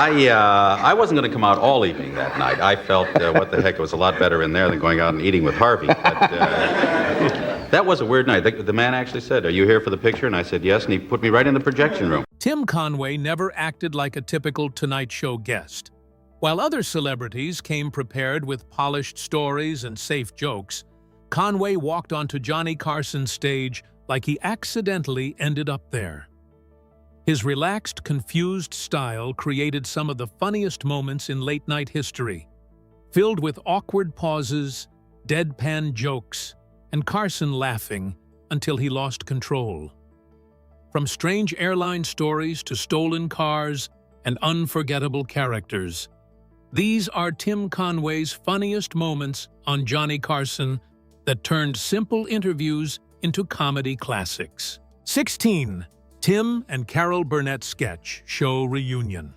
I wasn't going to come out all evening that night. I felt, what the heck, it was a lot better in there than going out and eating with Harvey. But that was a weird night. The man actually said, "Are you here for the picture?" And I said, "Yes," and he put me right in the projection room. Tim Conway never acted like a typical Tonight Show guest. While other celebrities came prepared with polished stories and safe jokes, Conway walked onto Johnny Carson's stage like he accidentally ended up there. His relaxed, confused style created some of the funniest moments in late-night history, filled with awkward pauses, deadpan jokes, and Carson laughing until he lost control. From strange airline stories to stolen cars and unforgettable characters, these are Tim Conway's funniest moments on Johnny Carson that turned simple interviews into comedy classics. 16. Tim and Carol Burnett Sketch Show Reunion.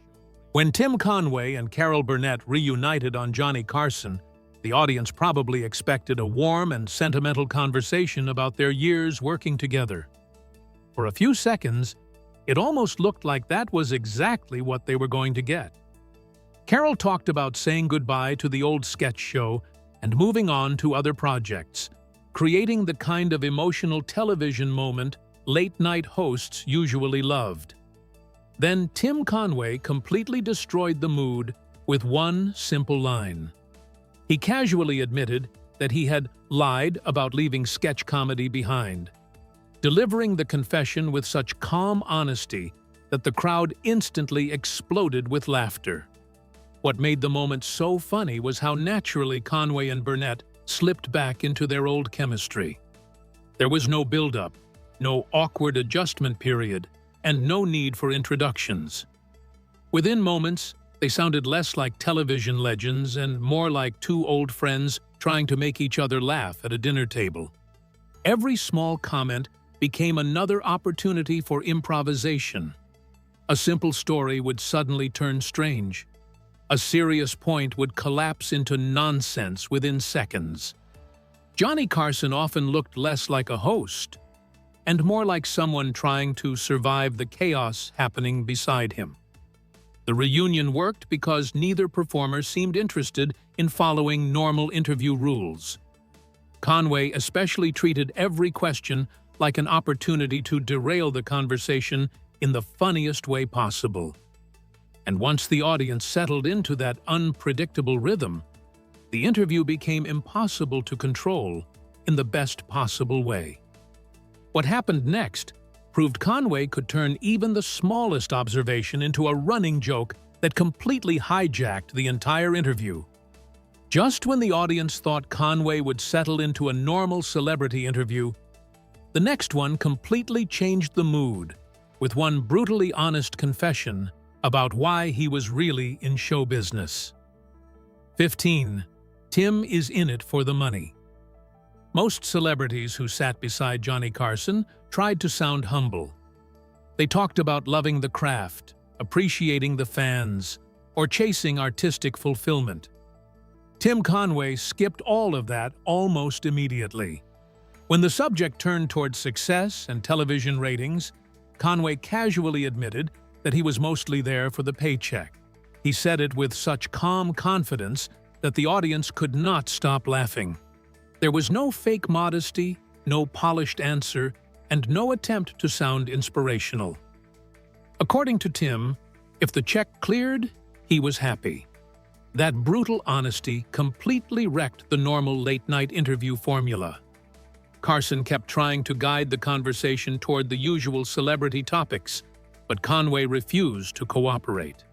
When Tim Conway and Carol Burnett reunited on Johnny Carson, the audience probably expected a warm and sentimental conversation about their years working together. For a few seconds, it almost looked like that was exactly what they were going to get. Carol talked about saying goodbye to the old sketch show and moving on to other projects, creating the kind of emotional television moment late-night hosts usually loved. Then Tim Conway completely destroyed the mood with one simple line. He casually admitted that he had lied about leaving sketch comedy behind, delivering the confession with such calm honesty that the crowd instantly exploded with laughter. What made the moment so funny was how naturally Conway and Burnett slipped back into their old chemistry. There was no build-up, no awkward adjustment period, and no need for introductions. Within moments, they sounded less like television legends and more like two old friends trying to make each other laugh at a dinner table. Every small comment became another opportunity for improvisation. A simple story would suddenly turn strange. A serious point would collapse into nonsense within seconds. Johnny Carson often looked less like a host and more like someone trying to survive the chaos happening beside him. The reunion worked because neither performer seemed interested in following normal interview rules. Conway especially treated every question like an opportunity to derail the conversation in the funniest way possible. And once the audience settled into that unpredictable rhythm, the interview became impossible to control in the best possible way. What happened next proved Conway could turn even the smallest observation into a running joke that completely hijacked the entire interview. Just when the audience thought Conway would settle into a normal celebrity interview, the next one completely changed the mood with one brutally honest confession about why he was really in show business. 15. Tim is in it for the money. Most celebrities who sat beside Johnny Carson tried to sound humble. They talked about loving the craft, appreciating the fans, or chasing artistic fulfillment. Tim Conway skipped all of that almost immediately. When the subject turned towards success and television ratings, Conway casually admitted that he was mostly there for the paycheck. He said it with such calm confidence that the audience could not stop laughing. There was no fake modesty, no polished answer, and no attempt to sound inspirational. According to Tim, if the check cleared, he was happy. That brutal honesty completely wrecked the normal late-night interview formula. Carson kept trying to guide the conversation toward the usual celebrity topics, but Conway refused to cooperate.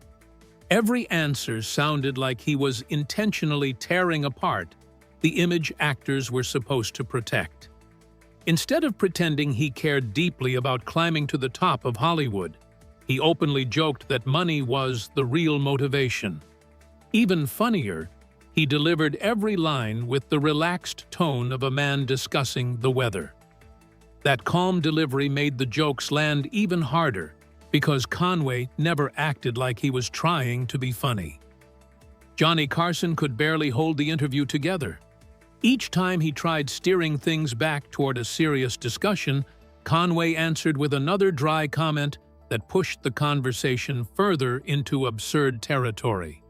Every answer sounded like he was intentionally tearing apart the image actors were supposed to protect. Instead of pretending he cared deeply about climbing to the top of Hollywood, he openly joked that money was the real motivation. Even funnier, he delivered every line with the relaxed tone of a man discussing the weather. That calm delivery made the jokes land even harder because Conway never acted like he was trying to be funny. Johnny Carson could barely hold the interview together. Each time he tried steering things back toward a serious discussion, Conway answered with another dry comment that pushed the conversation further into absurd territory.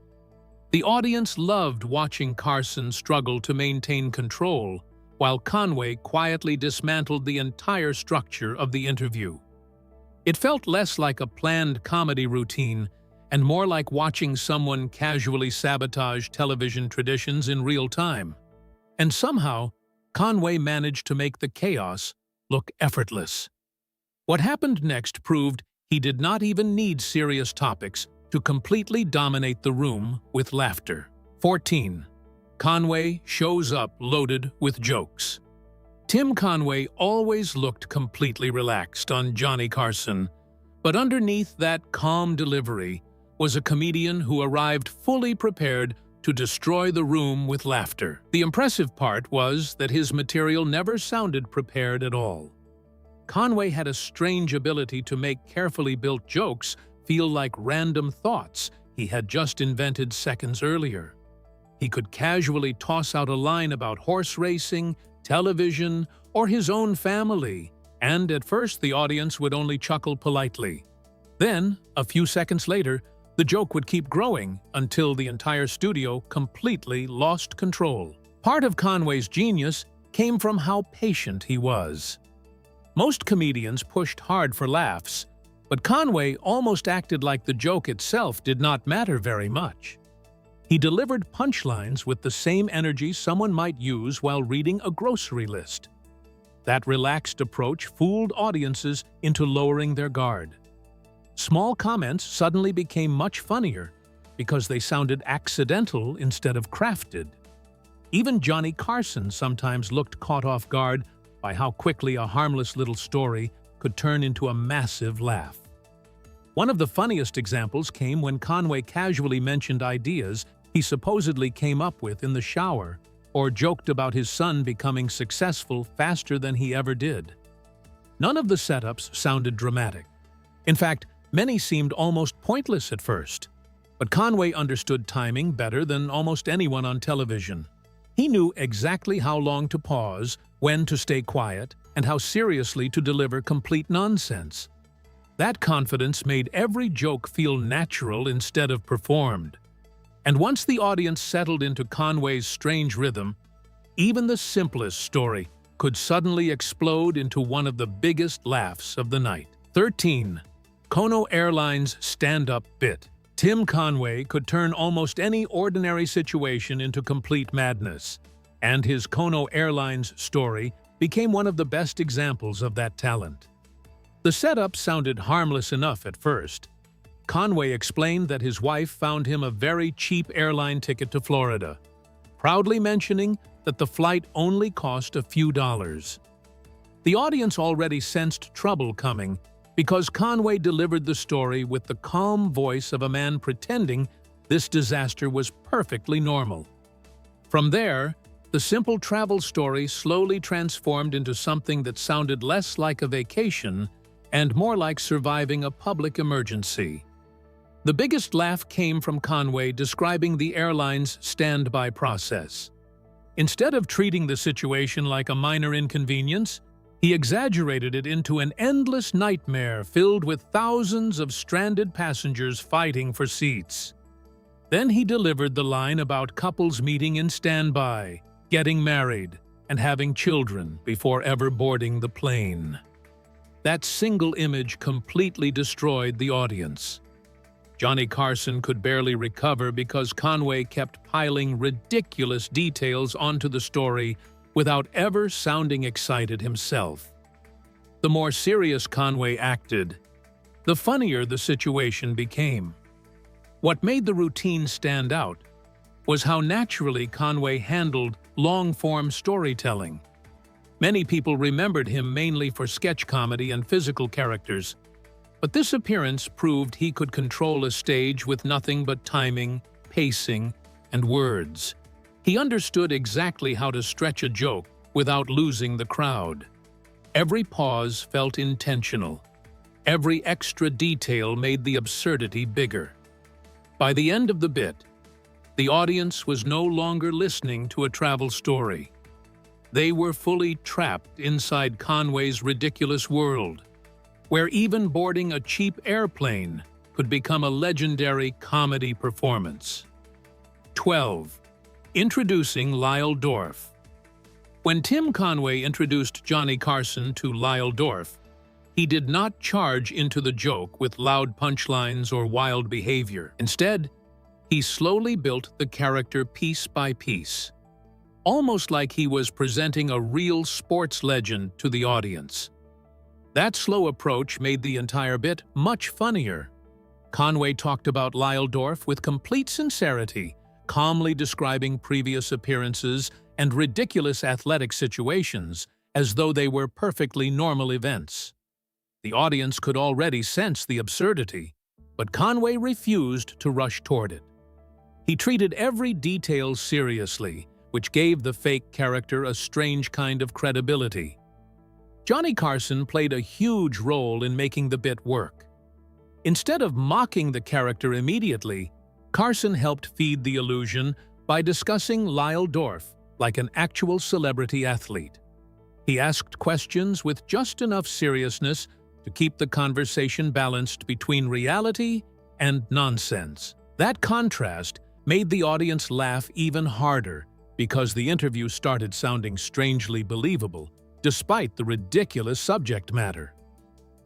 The audience loved watching Carson struggle to maintain control, while Conway quietly dismantled the entire structure of the interview. It felt less like a planned comedy routine and more like watching someone casually sabotage television traditions in real time. And somehow, Conway managed to make the chaos look effortless. What happened next proved he did not even need serious topics to completely dominate the room with laughter. 14. Conway shows up loaded with jokes. Tim Conway always looked completely relaxed on Johnny Carson, but underneath that calm delivery was a comedian who arrived fully prepared to destroy the room with laughter. The impressive part was that his material never sounded prepared at all. Conway had a strange ability to make carefully built jokes feel like random thoughts he had just invented seconds earlier. He could casually toss out a line about horse racing, television, or his own family, and at first the audience would only chuckle politely. Then, a few seconds later, the joke would keep growing until the entire studio completely lost control. Part of Conway's genius came from how patient he was. Most comedians pushed hard for laughs, but Conway almost acted like the joke itself did not matter very much. He delivered punchlines with the same energy someone might use while reading a grocery list. That relaxed approach fooled audiences into lowering their guard. Small comments suddenly became much funnier because they sounded accidental instead of crafted. Even Johnny Carson sometimes looked caught off guard by how quickly a harmless little story could turn into a massive laugh. One of the funniest examples came when Conway casually mentioned ideas he supposedly came up with in the shower or joked about his son becoming successful faster than he ever did. None of the setups sounded dramatic. In fact, many seemed almost pointless at first. But Conway understood timing better than almost anyone on television. He knew exactly how long to pause, when to stay quiet, and how seriously to deliver complete nonsense. That confidence made every joke feel natural instead of performed. And once the audience settled into Conway's strange rhythm, even the simplest story could suddenly explode into one of the biggest laughs of the night. 13. Kono Airlines stand-up bit. Tim Conway could turn almost any ordinary situation into complete madness, and his Kono Airlines story became one of the best examples of that talent. The setup sounded harmless enough at first. Conway explained that his wife found him a very cheap airline ticket to Florida, proudly mentioning that the flight only cost a few dollars. The audience already sensed trouble coming because Conway delivered the story with the calm voice of a man pretending this disaster was perfectly normal. From there, the simple travel story slowly transformed into something that sounded less like a vacation and more like surviving a public emergency. The biggest laugh came from Conway describing the airline's standby process. Instead of treating the situation like a minor inconvenience, he exaggerated it into an endless nightmare filled with thousands of stranded passengers fighting for seats. Then he delivered the line about couples meeting in standby, getting married, and having children before ever boarding the plane. That single image completely destroyed the audience. Johnny Carson could barely recover because Conway kept piling ridiculous details onto the story without ever sounding excited himself. The more serious Conway acted, the funnier the situation became. What made the routine stand out was how naturally Conway handled long-form storytelling. Many people remembered him mainly for sketch comedy and physical characters, but this appearance proved he could control a stage with nothing but timing, pacing, and words. He understood exactly how to stretch a joke without losing the crowd. Every pause felt intentional. Every extra detail made the absurdity bigger. By the end of the bit, the audience was no longer listening to a travel story. They were fully trapped inside Conway's ridiculous world. where even boarding a cheap airplane could become a legendary comedy performance. 12. Introducing Lyle Dorff. When Tim Conway introduced Johnny Carson to Lyle Dorff, he did not charge into the joke with loud punchlines or wild behavior. Instead, he slowly built the character piece by piece, almost like he was presenting a real sports legend to the audience. That slow approach made the entire bit much funnier. Conway talked about Lyle Dorff with complete sincerity, calmly describing previous appearances and ridiculous athletic situations as though they were perfectly normal events. The audience could already sense the absurdity, but Conway refused to rush toward it. He treated every detail seriously, which gave the fake character a strange kind of credibility. Johnny Carson played a huge role in making the bit work. Instead of mocking the character immediately, Carson helped feed the illusion by discussing Lyle Dorff like an actual celebrity athlete. He asked questions with just enough seriousness to keep the conversation balanced between reality and nonsense. That contrast made the audience laugh even harder because the interview started sounding strangely believable, despite the ridiculous subject matter.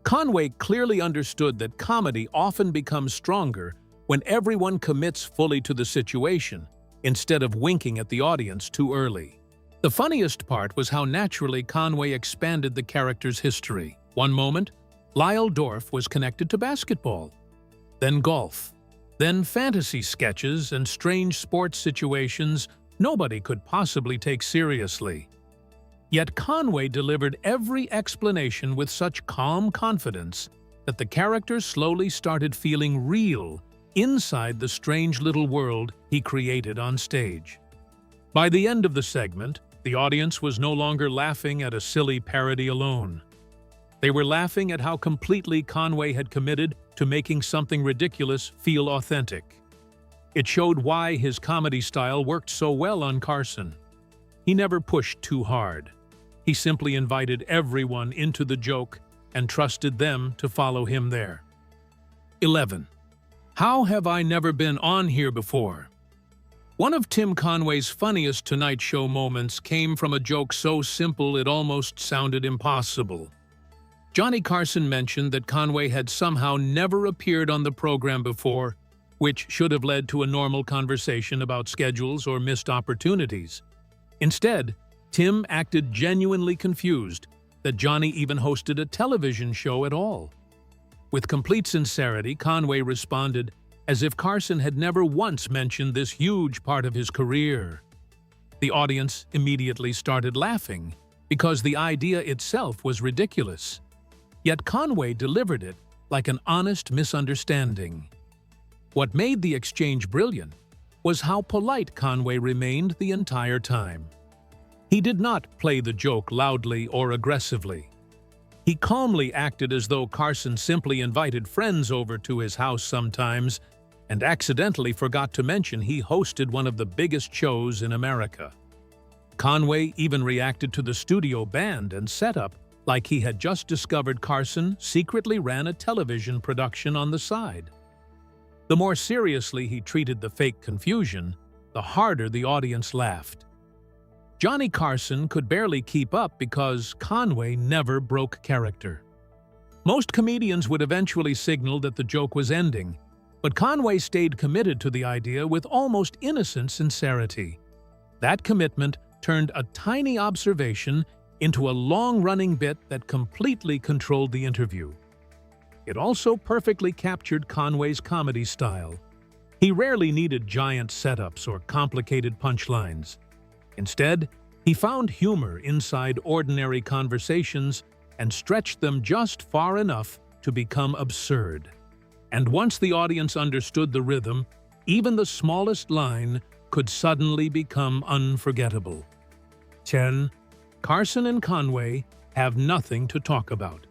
Conway clearly understood that comedy often becomes stronger when everyone commits fully to the situation, instead of winking at the audience too early. The funniest part was how naturally Conway expanded the character's history. One moment, Lyle Dorff was connected to basketball, then golf, then fantasy sketches and strange sports situations nobody could possibly take seriously. Yet Conway delivered every explanation with such calm confidence that the character slowly started feeling real inside the strange little world he created on stage. By the end of the segment, the audience was no longer laughing at a silly parody alone. They were laughing at how completely Conway had committed to making something ridiculous feel authentic. It showed why his comedy style worked so well on Carson. He never pushed too hard. He simply invited everyone into the joke and trusted them to follow him there. 11. How have I never been on here before? One of Tim Conway's funniest Tonight Show moments came from a joke so simple it almost sounded impossible. Johnny Carson mentioned that Conway had somehow never appeared on the program before, which should have led to a normal conversation about schedules or missed opportunities. Instead, Tim acted genuinely confused that Johnny even hosted a television show at all. With complete sincerity, Conway responded as if Carson had never once mentioned this huge part of his career. The audience immediately started laughing because the idea itself was ridiculous. Yet Conway delivered it like an honest misunderstanding. What made the exchange brilliant was how polite Conway remained the entire time. He did not play the joke loudly or aggressively. He calmly acted as though Carson simply invited friends over to his house sometimes and accidentally forgot to mention he hosted one of the biggest shows in America. Conway even reacted to the studio band and setup like he had just discovered Carson secretly ran a television production on the side. The more seriously he treated the fake confusion, the harder the audience laughed. Johnny Carson could barely keep up because Conway never broke character. Most comedians would eventually signal that the joke was ending, but Conway stayed committed to the idea with almost innocent sincerity. That commitment turned a tiny observation into a long-running bit that completely controlled the interview. It also perfectly captured Conway's comedy style. He rarely needed giant setups or complicated punchlines. Instead, he found humor inside ordinary conversations and stretched them just far enough to become absurd. And once the audience understood the rhythm, even the smallest line could suddenly become unforgettable. 10. Carson and Conway have nothing to talk about.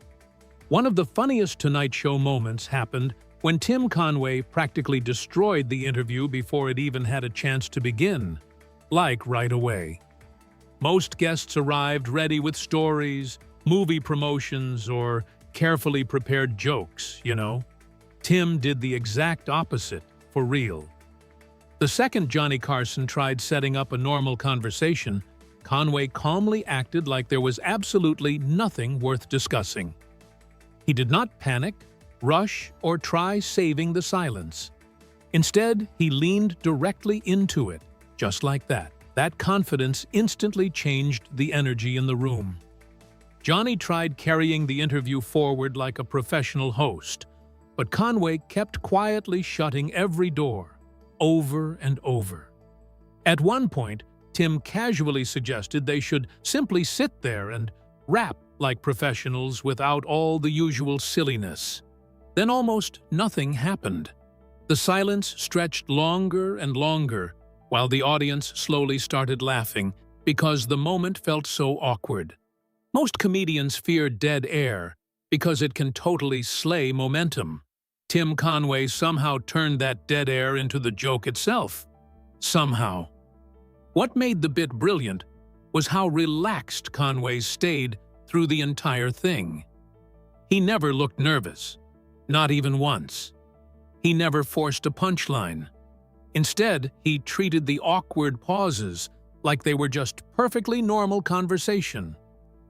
One of the funniest Tonight Show moments happened when Tim Conway practically destroyed the interview before it even had a chance to begin, like right away. Most guests arrived ready with stories, movie promotions, or carefully prepared jokes, you know. Tim did the exact opposite, for real. The second Johnny Carson tried setting up a normal conversation, Conway calmly acted like there was absolutely nothing worth discussing. He did not panic, rush, or try saving the silence. Instead, he leaned directly into it, just like that. That confidence instantly changed the energy in the room. Johnny tried carrying the interview forward like a professional host, but Conway kept quietly shutting every door, over and over. At one point, Tim casually suggested they should simply sit there and rap like professionals without all the usual silliness. Then almost nothing happened. The silence stretched longer and longer, while the audience slowly started laughing because the moment felt so awkward. Most comedians fear dead air because it can totally slay momentum. Tim Conway somehow turned that dead air into the joke itself. Somehow. What made the bit brilliant was how relaxed Conway stayed through the entire thing. He never looked nervous, not even once. He never forced a punchline. Instead, he treated the awkward pauses like they were just perfectly normal conversation.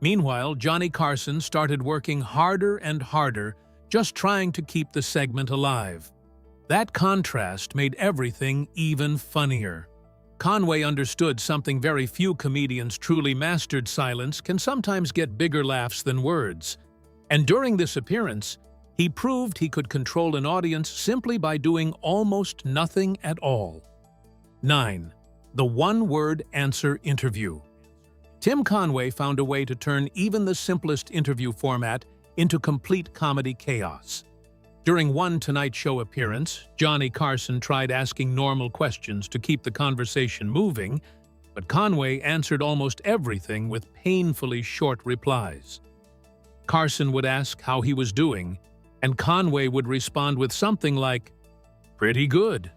Meanwhile, Johnny Carson started working harder and harder, just trying to keep the segment alive. That contrast made everything even funnier. Conway understood something very few comedians truly mastered: silence can sometimes get bigger laughs than words. And during this appearance, he proved he could control an audience simply by doing almost nothing at all. 9. The one-word answer interview. Tim Conway found a way to turn even the simplest interview format into complete comedy chaos. During one Tonight Show appearance, Johnny Carson tried asking normal questions to keep the conversation moving, but Conway answered almost everything with painfully short replies. Carson would ask how he was doing, and Conway would respond with something like, "Pretty good."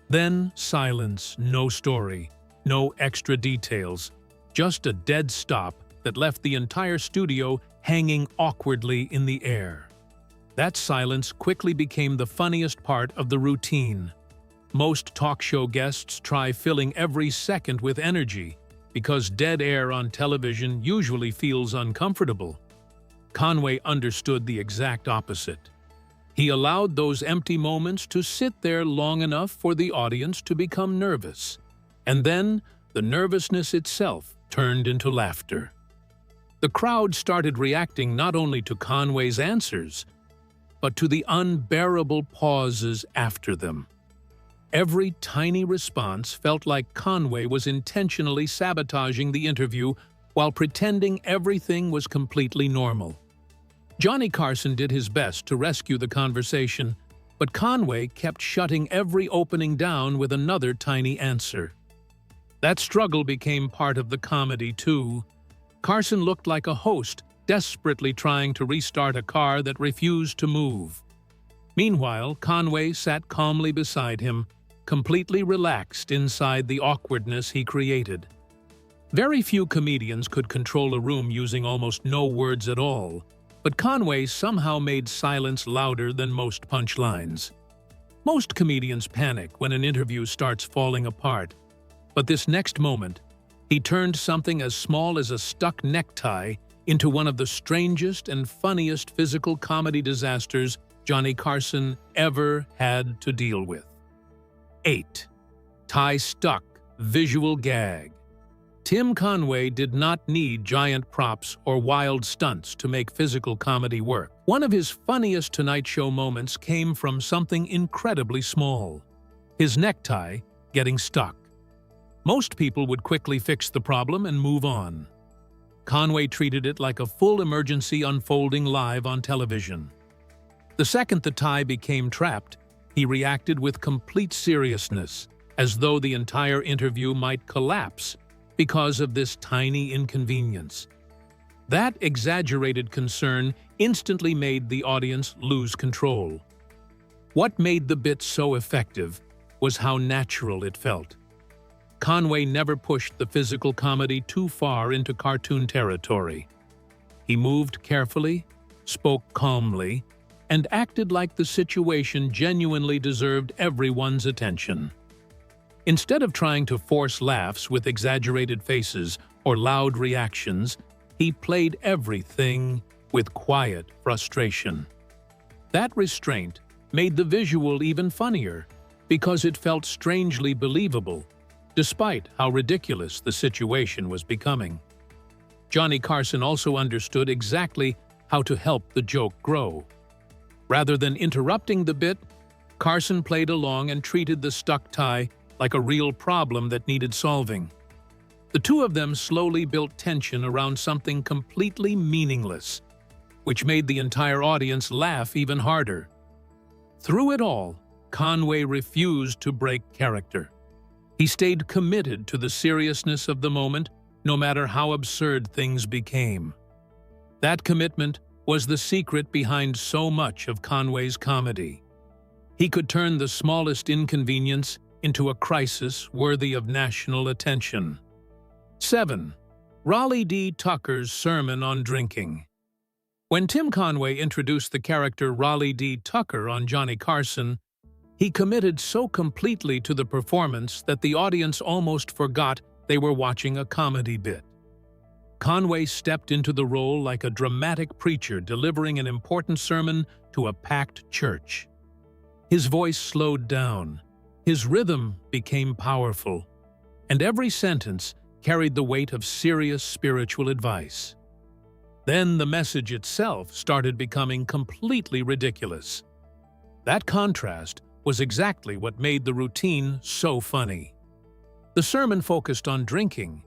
Then silence, no story, no extra details, just a dead stop that left the entire studio hanging awkwardly in the air. That silence quickly became the funniest part of the routine. Most talk show guests try filling every second with energy because dead air on television usually feels uncomfortable. Conway understood the exact opposite. He allowed those empty moments to sit there long enough for the audience to become nervous, and then the nervousness itself turned into laughter. The crowd started reacting not only to Conway's answers, but to the unbearable pauses after them. Every tiny response felt like Conway was intentionally sabotaging the interview while pretending everything was completely normal. Johnny Carson did his best to rescue the conversation, but Conway kept shutting every opening down with another tiny answer. That struggle became part of the comedy, too. Carson looked like a host desperately trying to restart a car that refused to move. Meanwhile, Conway sat calmly beside him, completely relaxed inside the awkwardness he created. Very few comedians could control a room using almost no words at all, but Conway somehow made silence louder than most punchlines. Most comedians panic when an interview starts falling apart, but this next moment, he turned something as small as a stuck necktie into one of the strangest and funniest physical comedy disasters Johnny Carson ever had to deal with. 8. Tie stuck, visual gag. Tim Conway did not need giant props or wild stunts to make physical comedy work. One of his funniest Tonight Show moments came from something incredibly small: his necktie getting stuck. Most people would quickly fix the problem and move on. Conway treated it like a full emergency unfolding live on television. The second the tie became trapped, he reacted with complete seriousness, as though the entire interview might collapse because of this tiny inconvenience. That exaggerated concern instantly made the audience lose control. What made the bit so effective was how natural it felt. Conway never pushed the physical comedy too far into cartoon territory. He moved carefully, spoke calmly, and acted like the situation genuinely deserved everyone's attention. Instead of trying to force laughs with exaggerated faces or loud reactions, he played everything with quiet frustration. That restraint made the visual even funnier because it felt strangely believable, despite how ridiculous the situation was becoming. Johnny Carson also understood exactly how to help the joke grow. Rather than interrupting the bit, Carson played along and treated the stuck tie like a real problem that needed solving. The two of them slowly built tension around something completely meaningless, which made the entire audience laugh even harder. Through it all, Conway refused to break character. He stayed committed to the seriousness of the moment, no matter how absurd things became. That commitment was the secret behind so much of Conway's comedy. He could turn the smallest inconvenience into a crisis worthy of national attention. 7. Raleigh D. Tucker's Sermon on Drinking. When Tim Conway introduced the character Raleigh D. Tucker on Johnny Carson, he committed so completely to the performance that the audience almost forgot they were watching a comedy bit. Conway stepped into the role like a dramatic preacher delivering an important sermon to a packed church. His voice slowed down, his rhythm became powerful, and every sentence carried the weight of serious spiritual advice. Then the message itself started becoming completely ridiculous. That contrast was exactly what made the routine so funny. The sermon focused on drinking,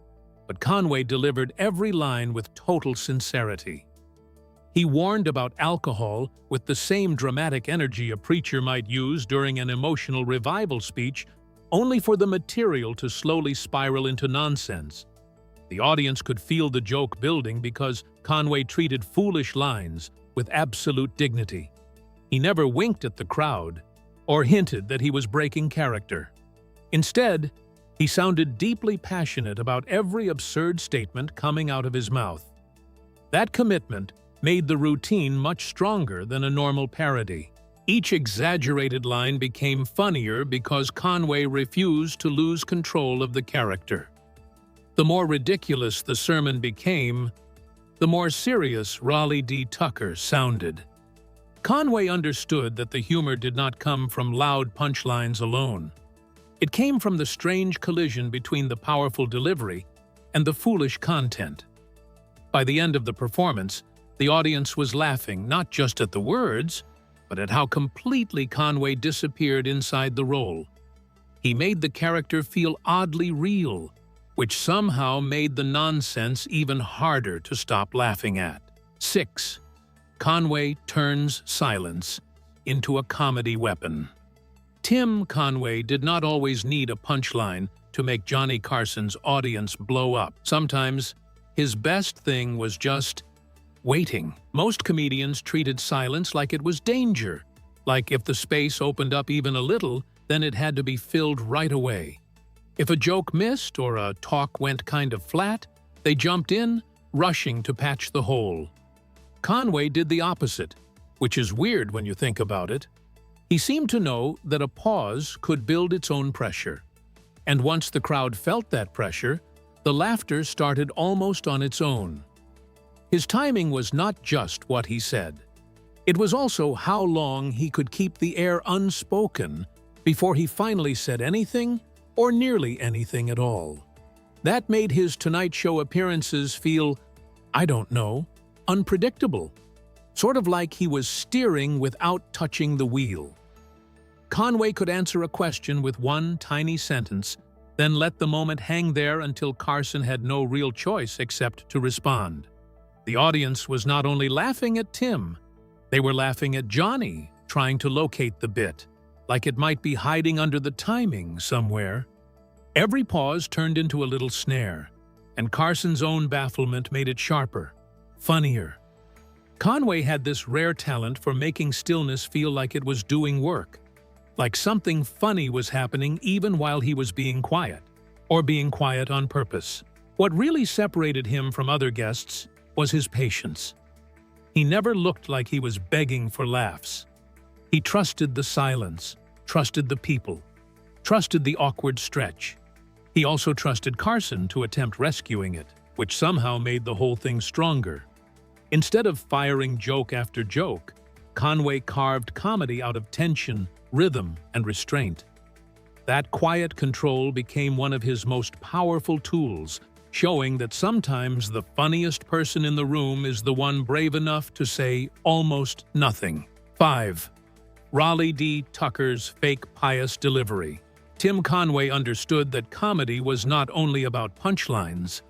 but Conway delivered every line with total sincerity. He warned about alcohol with the same dramatic energy a preacher might use during an emotional revival speech, only for the material to slowly spiral into nonsense. The audience could feel the joke building because Conway treated foolish lines with absolute dignity. He never winked at the crowd or hinted that he was breaking character. Instead, he sounded deeply passionate about every absurd statement coming out of his mouth. That commitment made the routine much stronger than a normal parody. Each exaggerated line became funnier because Conway refused to lose control of the character. The more ridiculous the sermon became, the more serious Raleigh D. Tucker sounded. Conway understood that the humor did not come from loud punchlines alone. It came from the strange collision between the powerful delivery and the foolish content. By the end of the performance, the audience was laughing not just at the words, but at how completely Conway disappeared inside the role. He made the character feel oddly real, which somehow made the nonsense even harder to stop laughing at. 6. Conway turns silence into a comedy weapon. Tim Conway did not always need a punchline to make Johnny Carson's audience blow up. Sometimes, his best thing was just waiting. Most comedians treated silence like it was danger, like if the space opened up even a little, then it had to be filled right away. If a joke missed or a talk went kind of flat, they jumped in, rushing to patch the hole. Conway did the opposite, which is weird when you think about it. He seemed to know that a pause could build its own pressure. And once the crowd felt that pressure, the laughter started almost on its own. His timing was not just what he said. It was also how long he could keep the air unspoken before he finally said anything or nearly anything at all. That made his Tonight Show appearances feel, I don't know, unpredictable, sort of like he was steering without touching the wheel. Conway could answer a question with one tiny sentence, then let the moment hang there until Carson had no real choice except to respond. The audience was not only laughing at Tim, they were laughing at Johnny, trying to locate the bit, like it might be hiding under the timing somewhere. Every pause turned into a little snare, and Carson's own bafflement made it sharper, funnier. Conway had this rare talent for making stillness feel like it was doing work, like something funny was happening even while he was being quiet, or being quiet on purpose. What really separated him from other guests was his patience. He never looked like he was begging for laughs. He trusted the silence, trusted the people, trusted the awkward stretch. He also trusted Carson to attempt rescuing it, which somehow made the whole thing stronger. Instead of firing joke after joke, Conway carved comedy out of tension, rhythm, and restraint. That quiet control became one of his most powerful tools, showing that sometimes the funniest person in the room is the one brave enough to say almost nothing. 5. Raleigh D. Tucker's fake pious delivery. Tim Conway understood that comedy was not only about punchlines.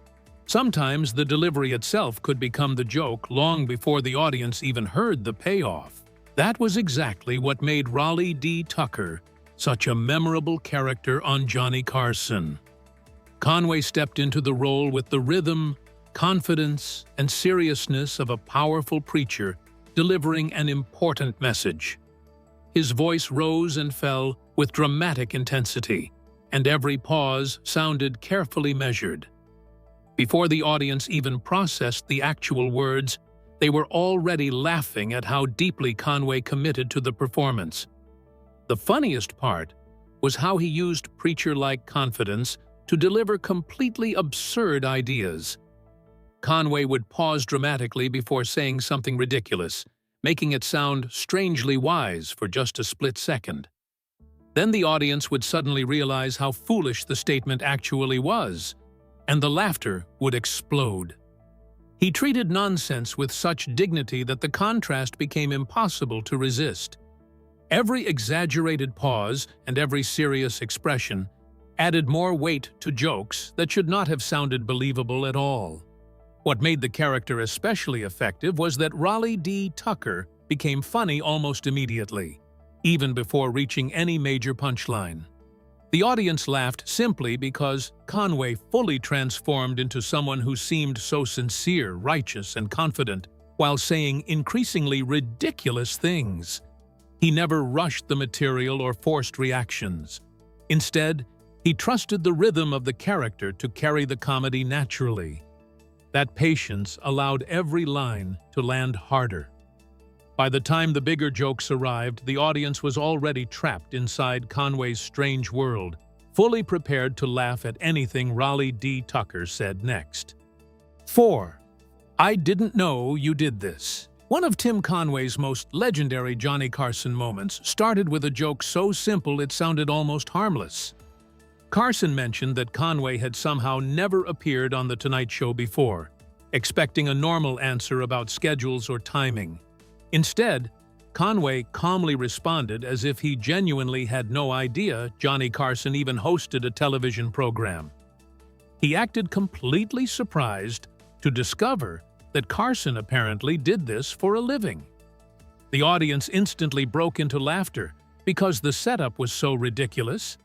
Sometimes the delivery itself could become the joke long before the audience even heard the payoff. That was exactly what made Raleigh D. Tucker such a memorable character on Johnny Carson. Conway stepped into the role with the rhythm, confidence, and seriousness of a powerful preacher delivering an important message. His voice rose and fell with dramatic intensity, and every pause sounded carefully measured. Before the audience even processed the actual words, they were already laughing at how deeply Conway committed to the performance. The funniest part was how he used preacher-like confidence to deliver completely absurd ideas. Conway would pause dramatically before saying something ridiculous, making it sound strangely wise for just a split second. Then the audience would suddenly realize how foolish the statement actually was, and the laughter would explode. He treated nonsense with such dignity that the contrast became impossible to resist. Every exaggerated pause and every serious expression added more weight to jokes that should not have sounded believable at all. What made the character especially effective was that Raleigh D. Tucker became funny almost immediately, even before reaching any major punchline. The audience laughed simply because Conway fully transformed into someone who seemed so sincere, righteous, and confident, while saying increasingly ridiculous things. He never rushed the material or forced reactions. Instead, he trusted the rhythm of the character to carry the comedy naturally. That patience allowed every line to land harder. By the time the bigger jokes arrived, the audience was already trapped inside Conway's strange world, fully prepared to laugh at anything Raleigh D. Tucker said next. 4. I didn't know you did this. One of Tim Conway's most legendary Johnny Carson moments started with a joke so simple it sounded almost harmless. Carson mentioned that Conway had somehow never appeared on The Tonight Show before, expecting a normal answer about schedules or timing. Instead, Conway calmly responded as if he genuinely had no idea Johnny Carson even hosted a television program. He acted completely surprised to discover that Carson apparently did this for a living. The audience instantly broke into laughter because the setup was so ridiculous,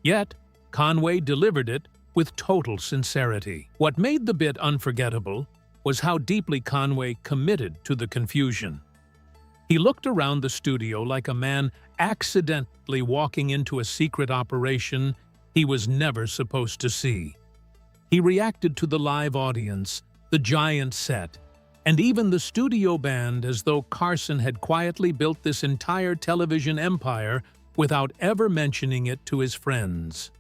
yet Conway delivered it with total sincerity. What made the bit unforgettable was how deeply Conway committed to the confusion. He looked around the studio like a man accidentally walking into a secret operation he was never supposed to see. He reacted to the live audience, the giant set, and even the studio band as though Carson had quietly built this entire television empire without ever mentioning it to his friends.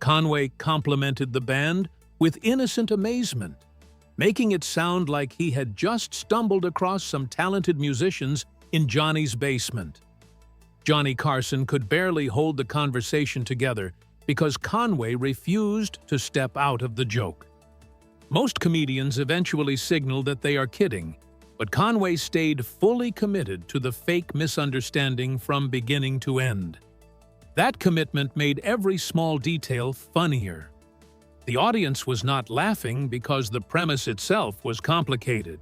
Conway complimented the band with innocent amazement, making it sound like he had just stumbled across some talented musicians in Johnny's basement. Johnny Carson could barely hold the conversation together because Conway refused to step out of the joke. Most comedians eventually signal that they are kidding, but Conway stayed fully committed to the fake misunderstanding from beginning to end. That commitment made every small detail funnier. The audience was not laughing because the premise itself was complicated.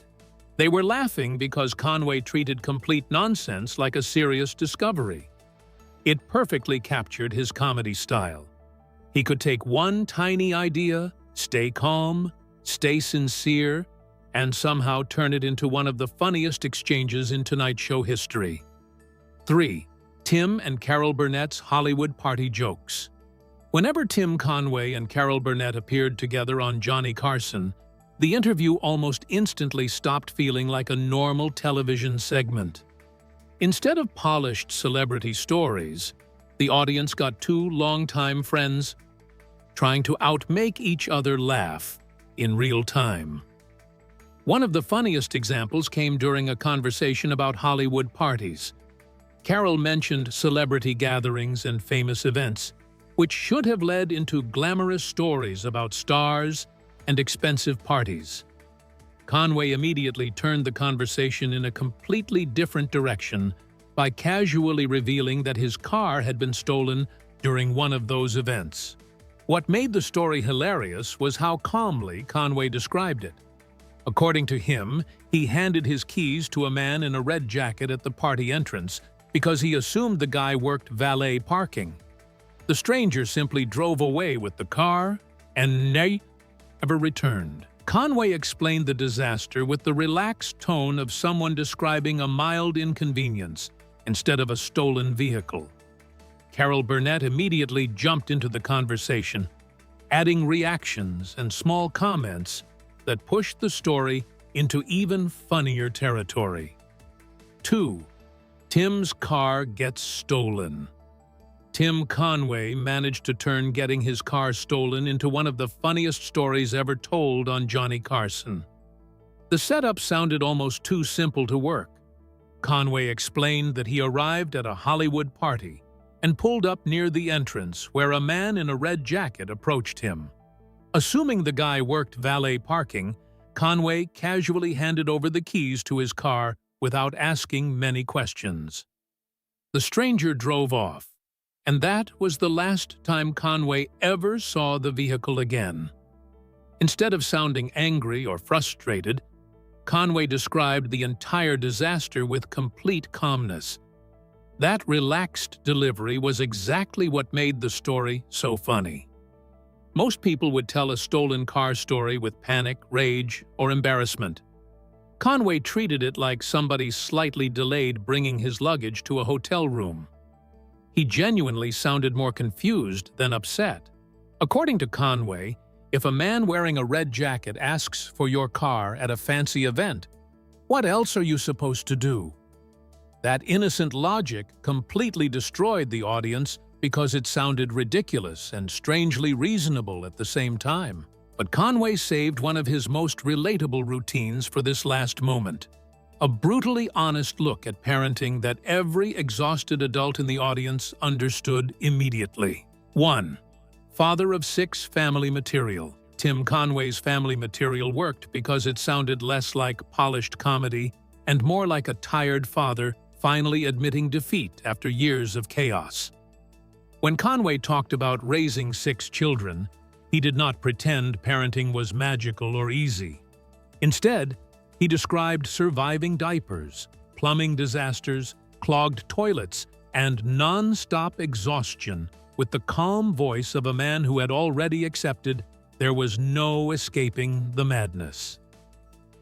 They were laughing because Conway treated complete nonsense like a serious discovery. It perfectly captured his comedy style. He could take one tiny idea, stay calm, stay sincere, and somehow turn it into one of the funniest exchanges in Tonight Show history. 3. Tim and Carol Burnett's Hollywood party jokes. Whenever Tim Conway and Carol Burnett appeared together on Johnny Carson, The interview almost instantly stopped feeling like a normal television segment. Instead of polished celebrity stories, the audience got two longtime friends trying to outmake each other laugh in real time. One of the funniest examples came during a conversation about Hollywood parties. Carol mentioned celebrity gatherings and famous events, which should have led into glamorous stories about stars and expensive parties. Conway immediately turned the conversation in a completely different direction by casually revealing that his car had been stolen during one of those events. What made the story hilarious was how calmly Conway described it. According to him, he handed his keys to a man in a red jacket at the party entrance because he assumed the guy worked valet parking. The stranger simply drove away with the car and never returned. Conway explained the disaster with the relaxed tone of someone describing a mild inconvenience instead of a stolen vehicle. Carol Burnett immediately jumped into the conversation, adding reactions and small comments that pushed the story into even funnier territory. 2. Tim's car gets stolen. Tim Conway managed to turn getting his car stolen into one of the funniest stories ever told on Johnny Carson. The setup sounded almost too simple to work. Conway explained that he arrived at a Hollywood party and pulled up near the entrance where a man in a red jacket approached him. Assuming the guy worked valet parking, Conway casually handed over the keys to his car without asking many questions. The stranger drove off, and that was the last time Conway ever saw the vehicle again. Instead of sounding angry or frustrated, Conway described the entire disaster with complete calmness. That relaxed delivery was exactly what made the story so funny. Most people would tell a stolen car story with panic, rage, or embarrassment. Conway treated it like somebody slightly delayed bringing his luggage to a hotel room. He genuinely sounded more confused than upset. According to Conway, if a man wearing a red jacket asks for your car at a fancy event, what else are you supposed to do? That innocent logic completely destroyed the audience because it sounded ridiculous and strangely reasonable at the same time. But Conway saved one of his most relatable routines for this last moment. A brutally honest look at parenting that every exhausted adult in the audience understood immediately. 1. Father of 6 family material. Tim Conway's family material worked because it sounded less like polished comedy and more like a tired father finally admitting defeat after years of chaos. When Conway talked about raising 6 children, he did not pretend parenting was magical or easy. Instead, he described surviving diapers, plumbing disasters, clogged toilets, and non-stop exhaustion with the calm voice of a man who had already accepted there was no escaping the madness.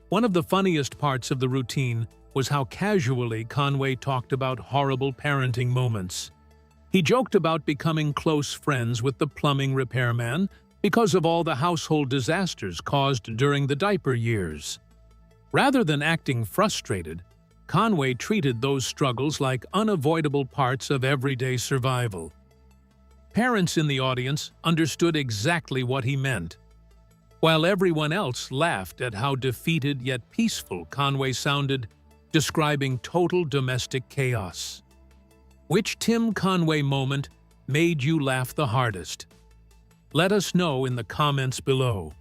One of the funniest parts of the routine was how casually Conway talked about horrible parenting moments. He joked about becoming close friends with the plumbing repairman because of all the household disasters caused during the diaper years. Rather than acting frustrated, Conway treated those struggles like unavoidable parts of everyday survival. Parents in the audience understood exactly what he meant, while everyone else laughed at how defeated yet peaceful Conway sounded, describing total domestic chaos. Which Tim Conway moment made you laugh the hardest? Let us know in the comments below.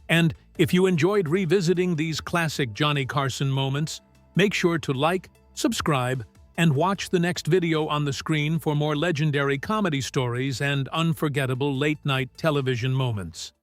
And if you enjoyed revisiting these classic Johnny Carson moments, make sure to like, subscribe, and watch the next video on the screen for more legendary comedy stories and unforgettable late-night television moments.